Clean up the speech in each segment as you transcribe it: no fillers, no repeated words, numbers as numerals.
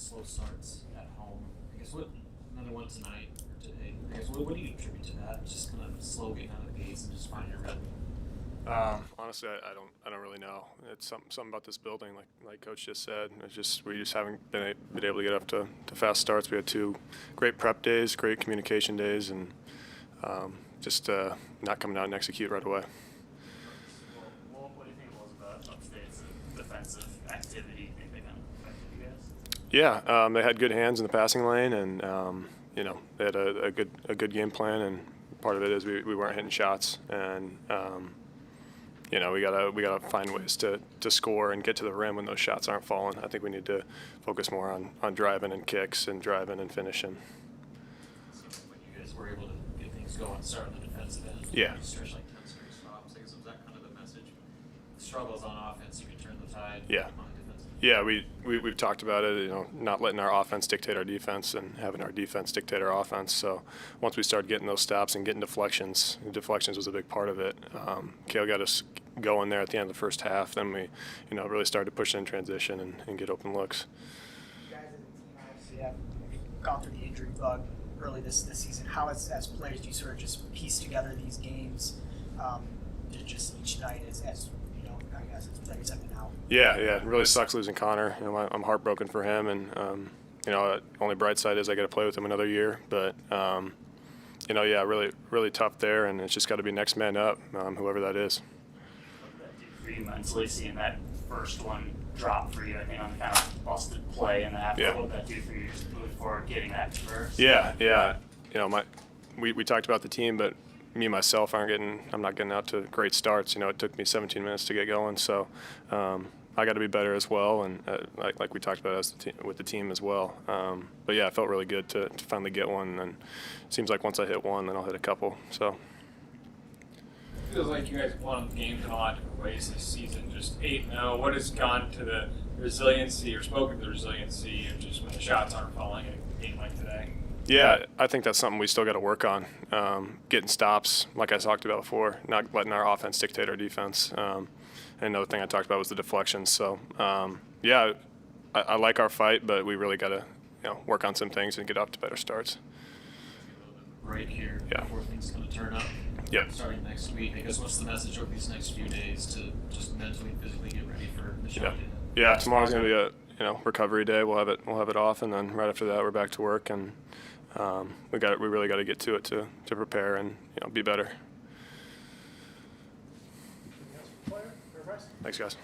slow starts at home. I guess another one tonight or today. I guess what do you attribute to that? Just kind of slow getting out of the gates and just finding your rhythm. Honestly, I don't really know. It's something about this building, like Coach just said. We just haven't been able to get up to fast starts. We had 2 great prep days, great communication days, and just not coming out and execute right away. Well, what do you think it was about Upstate's defensive activity? Do you think that affected you guys? Yeah, they had good hands in the passing lane, and they had a good game plan. And part of it is we weren't hitting shots, and we gotta find ways to score and get to the rim when those shots aren't falling. I think we need to focus more on driving and kicks and driving and finishing. So when you guys were able to get things going, start on the defensive end, Yeah. you stretch like 10 straight stops. I guess was that kind of the message? Struggles on offense, you can turn the tide. Yeah. On defense. Yeah, we've talked about it, not letting our offense dictate our defense and having our defense dictate our offense. So once we started getting those stops and getting deflections was a big part of it. Kale got us going there at the end of the first half. Then we, really started to push in transition and get open looks. You guys as a team obviously have gone through the injury bug early this season. How, as players, do you sort of just piece together these games just each night as I guess as players have been out? Yeah, it really sucks losing Connor. I'm heartbroken for him, and only bright side is I got to play with him another year. But really tough there, and it's just got to be next man up, whoever that is. What did that do for you mentally, seeing that first one drop for you? I think on the kind of busted play and that. Yeah. What did that do for you just moving forward, getting that first? Yeah. We talked about the team, but me myself I'm not getting out to great starts. It took me 17 minutes to get going, so I got to be better as well, and like we talked about with the team as well. But yeah, it felt really good to finally get one, and it seems like once I hit one, then I'll hit a couple. So. Feels like you guys won games in a lot of different ways this season. Just 8-0. What has gone to the resiliency or spoken to the resiliency of just when the shots aren't falling in a game like today? Yeah, I think that's something we still got to work on. Getting stops, like I talked about before, not letting our offense dictate our defense. And another thing I talked about was the deflections. So, I like our fight, but we really got to work on some things and get off to better starts. Right here Yeah. before things kind of turn up. Yep. Starting next week, I guess what's the message over these next few days to just mentally and physically get ready for the show? Yeah, tomorrow's gonna be a recovery day. We'll have it off, and then right after that we're back to work, and we really got to get to it to prepare and be better. Thanks, guys.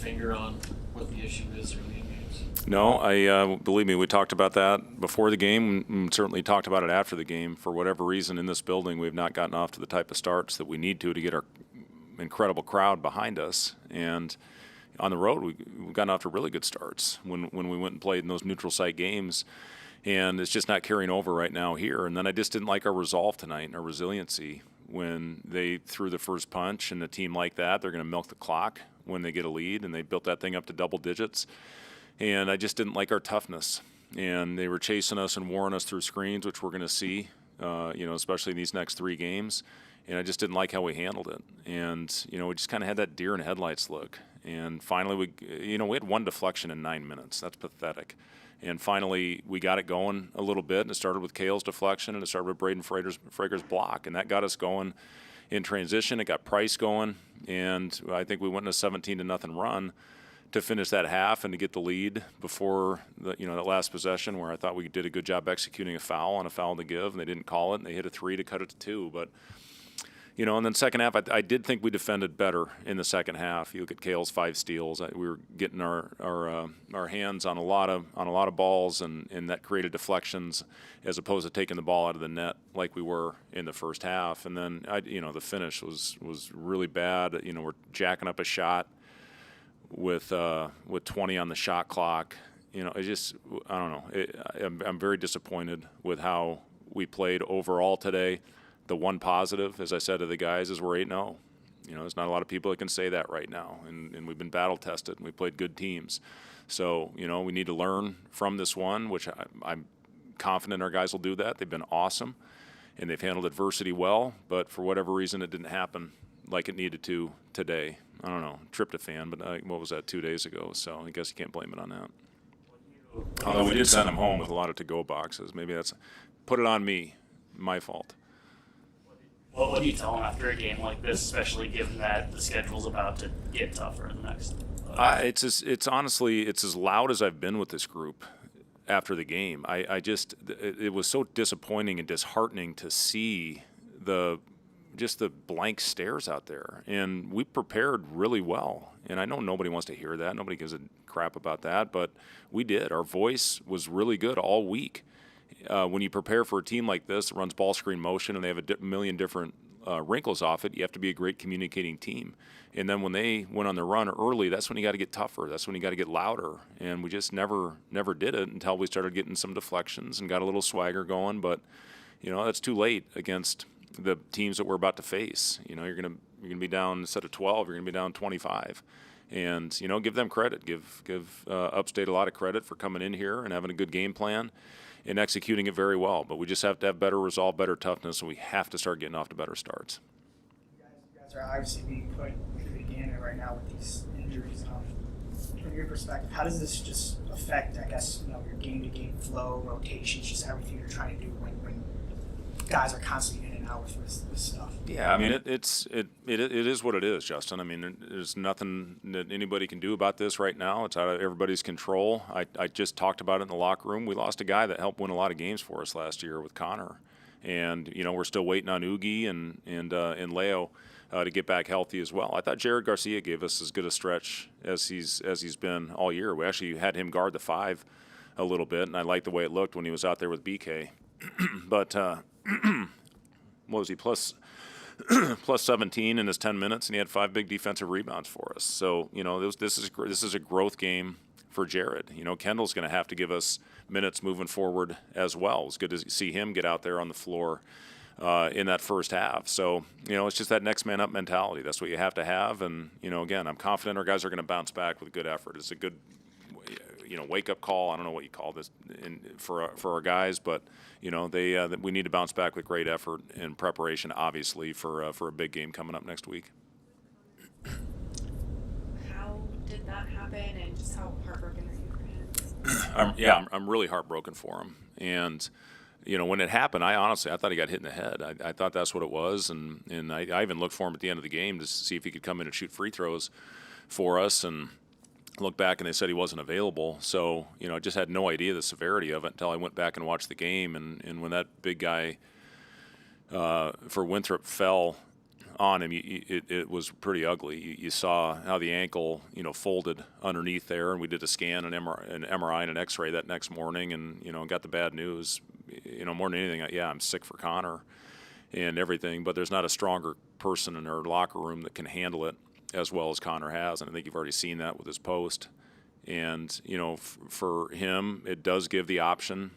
finger on what the issue is early in games? No, I believe me, we talked about that before the game, and certainly talked about it after the game. For whatever reason, in this building, we've not gotten off to the type of starts that we need to get our incredible crowd behind us. And on the road, we've gotten off to really good starts when we went and played in those neutral site games. And it's just not carrying over right now here. And then I just didn't like our resolve tonight and our resiliency when they threw the first punch. And a team like that, they're going to milk the clock when they get a lead, and they built that thing up to double digits. And I just didn't like our toughness. And they were chasing us and warring us through screens, which we're going to see, especially in these next 3 games. And I just didn't like how we handled it. And, we just kind of had that deer in headlights look. And finally, we had 1 deflection in 9 minutes. That's pathetic. And finally, we got it going a little bit, and it started with Kale's deflection, and it started with Braden Frager's block. And that got us going in transition. It got Price going. And I think we went in a 17-0 run to finish that half and to get the lead before that last possession, where I thought we did a good job executing a foul on a foul to give, and they didn't call it, and they hit a 3 to cut it to 2. But and then second half, I did think we defended better in the second half. You look at Kale's 5 steals. We were getting our hands on a lot of balls, and that created deflections as opposed to taking the ball out of the net like we were in the first half. And then the finish was really bad. We're jacking up a shot with 20 on the shot clock. I don't know. I'm very disappointed with how we played overall today. The one positive, as I said to the guys, is we're 8-0. There's not a lot of people that can say that right now, and we've been battle tested, and we played good teams. So, we need to learn from this one, which I'm confident our guys will do that. They've been awesome, and they've handled adversity well, but for whatever reason, it didn't happen like it needed to today. I don't know, tryptophan, but what was that, 2 days ago? So I guess you can't blame it on that. Although we did send them home with a lot of to-go boxes. Maybe put it on me, my fault. What do you tell them after a game like this, especially given that the schedule's about to get tougher in the next? It's honestly as loud as I've been with this group after the game. It was so disappointing and disheartening to see the blank stares out there. And we prepared really well. And I know nobody wants to hear that. Nobody gives a crap about that. But we did. Our voice was really good all week. When you prepare for a team like this that runs ball screen motion and they have a million different wrinkles off it, you have to be a great communicating team. And then when they went on the run early, that's when you got to get tougher. That's when you got to get louder. And we just never did it until we started getting some deflections and got a little swagger going. But, that's too late against the teams that we're about to face. You're gonna be down, instead of 12, you're gonna be down 25. And, give them credit. Give Upstate a lot of credit for coming in here and having a good game plan and executing it very well. But we just have to have better resolve, better toughness, and we have to start getting off to better starts. You guys are obviously being put through the gamut right now with these injuries. From your perspective, how does this just affect, I guess, your game-to-game flow, rotations, just everything you're trying to do when guys are constantly in and out with this stuff? Yeah, I mean, it is what it is, Justin. I mean, there's nothing that anybody can do about this right now. It's out of everybody's control. I just talked about it in the locker room. We lost a guy that helped win a lot of games for us last year with Connor. And, we're still waiting on Oogie and Leo to get back healthy as well. I thought Jared Garcia gave us as good a stretch as he's been all year. We actually had him guard the 5 a little bit, and I liked the way it looked when he was out there with BK. But what was he, plus 17 in his 10 minutes, and he had 5 big defensive rebounds for us. So, this is a growth game for Jared. Kendall's going to have to give us minutes moving forward as well. It was good to see him get out there on the floor in that first half. So, it's just that next man up mentality. That's what you have to have. And, again, I'm confident our guys are going to bounce back with good effort. It's a good, wake up call. I don't know what you call this for our guys, but, we need to bounce back with great effort and preparation, obviously, for a big game coming up next week. How did that happen, and just how heartbroken are you for him? I'm really heartbroken for him. And, when it happened, I thought he got hit in the head. I thought that's what it was, and I even looked for him at the end of the game to see if he could come in and shoot free throws for us, and looked back and they said he wasn't available. So, I just had no idea the severity of it until I went back and watched the game. And when that big guy for Winthrop fell on him, it was pretty ugly. You saw how the ankle, folded underneath there, and we did a scan, an MRI, and an X-ray that next morning, and got the bad news. More than anything, yeah, I'm sick for Connor and everything, but there's not a stronger person in our locker room that can handle it as well as Connor has, and I think you've already seen that with his post. And for him, it does give the option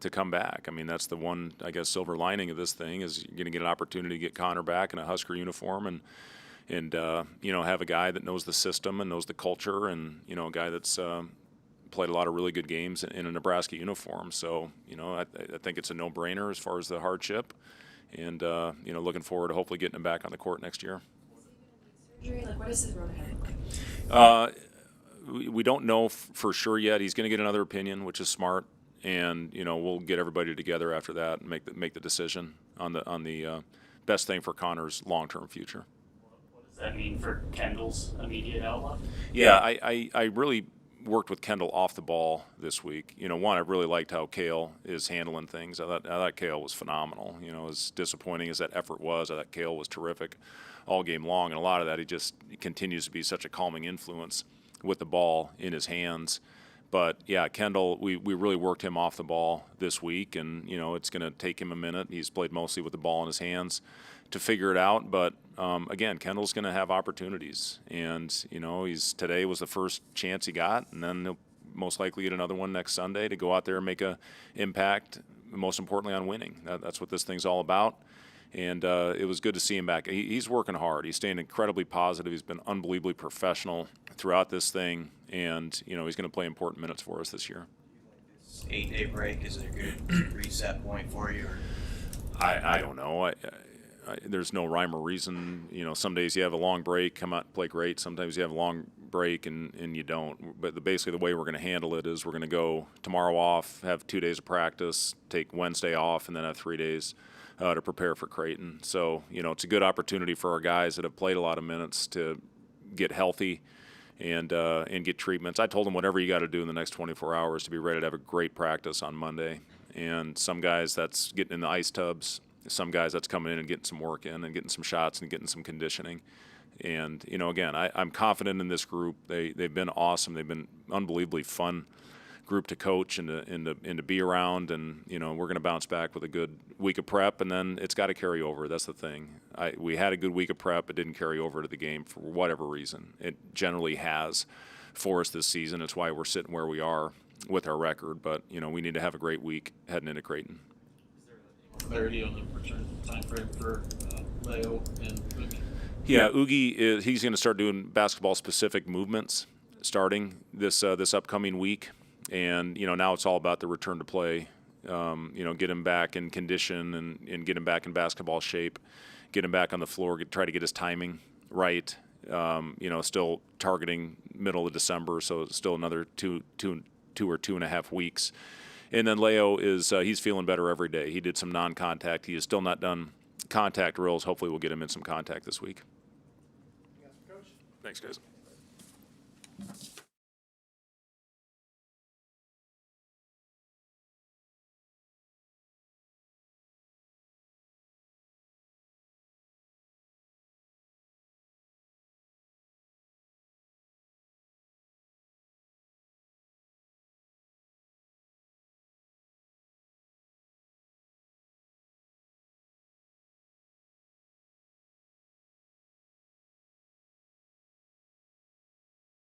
to come back. I mean, that's the one, I guess, silver lining of this thing is you're going to get an opportunity to get Connor back in a Husker uniform and have a guy that knows the system and knows the culture, and a guy that's played a lot of really good games in a Nebraska uniform. So I think it's a no-brainer as far as the hardship, and looking forward to hopefully getting him back on the court next year. Surgery, like what does his road ahead look like? We don't know for sure yet. He's going to get another opinion, which is smart, and we'll get everybody together after that and make the decision on the best thing for Connor's long-term future. What does that mean for Kendall's immediate outlook? Yeah, I really worked with Kendall off the ball this week. One, I really liked how Kale is handling things. I thought Kale was phenomenal. As disappointing as that effort was, I thought Kale was terrific all game long, and a lot of that he just continues to be such a calming influence with the ball in his hands. But yeah, Kendall, we really worked him off the ball this week, and it's going to take him a minute. He's played mostly with the ball in his hands to figure it out. But again, Kendall's going to have opportunities, and today was the first chance he got, and then he'll most likely get another one next Sunday to go out there and make a impact. Most importantly, on winning. That's what this thing's all about. And it was good to see him back. He's working hard. He's staying incredibly positive. He's been unbelievably professional throughout this thing, and he's going to play important minutes for us this year. This 8-day break, is it a good reset point for you? I don't know. There's no rhyme or reason. Some days you have a long break, come out and play great. Sometimes you have a long break and you don't. But basically the way we're going to handle it is we're going to go tomorrow off, have 2 days of practice, take Wednesday off, and then have 3 days to prepare for Creighton. So, it's a good opportunity for our guys that have played a lot of minutes to get healthy and get treatments. I told them whatever you got to do in the next 24 hours to be ready to have a great practice on Monday. And some guys, that's getting in the ice tubs. Some guys, that's coming in and getting some work in and getting some shots and getting some conditioning. And, again, I'm confident in this group. They've been awesome. They've been unbelievably fun group to coach and to be around, and we're going to bounce back with a good week of prep, and then it's got to carry over. That's the thing. We had a good week of prep. It didn't carry over to the game for whatever reason. It generally has for us this season. It's why we're sitting where we are with our record, but we need to have a great week heading into Creighton. Is there clarity on the return time frame for Leo and Oogie? Yeah, Oogie he's going to start doing basketball-specific movements starting this upcoming week. And, now it's all about the return to play, get him back in condition and get him back in basketball shape, get him back on the floor, try to get his timing right, still targeting middle of December, so it's still another two or 2.5 weeks. And then Leo he's feeling better every day. He did some non-contact. He has still not done contact drills. Hopefully we'll get him in some contact this week. Thanks, guys.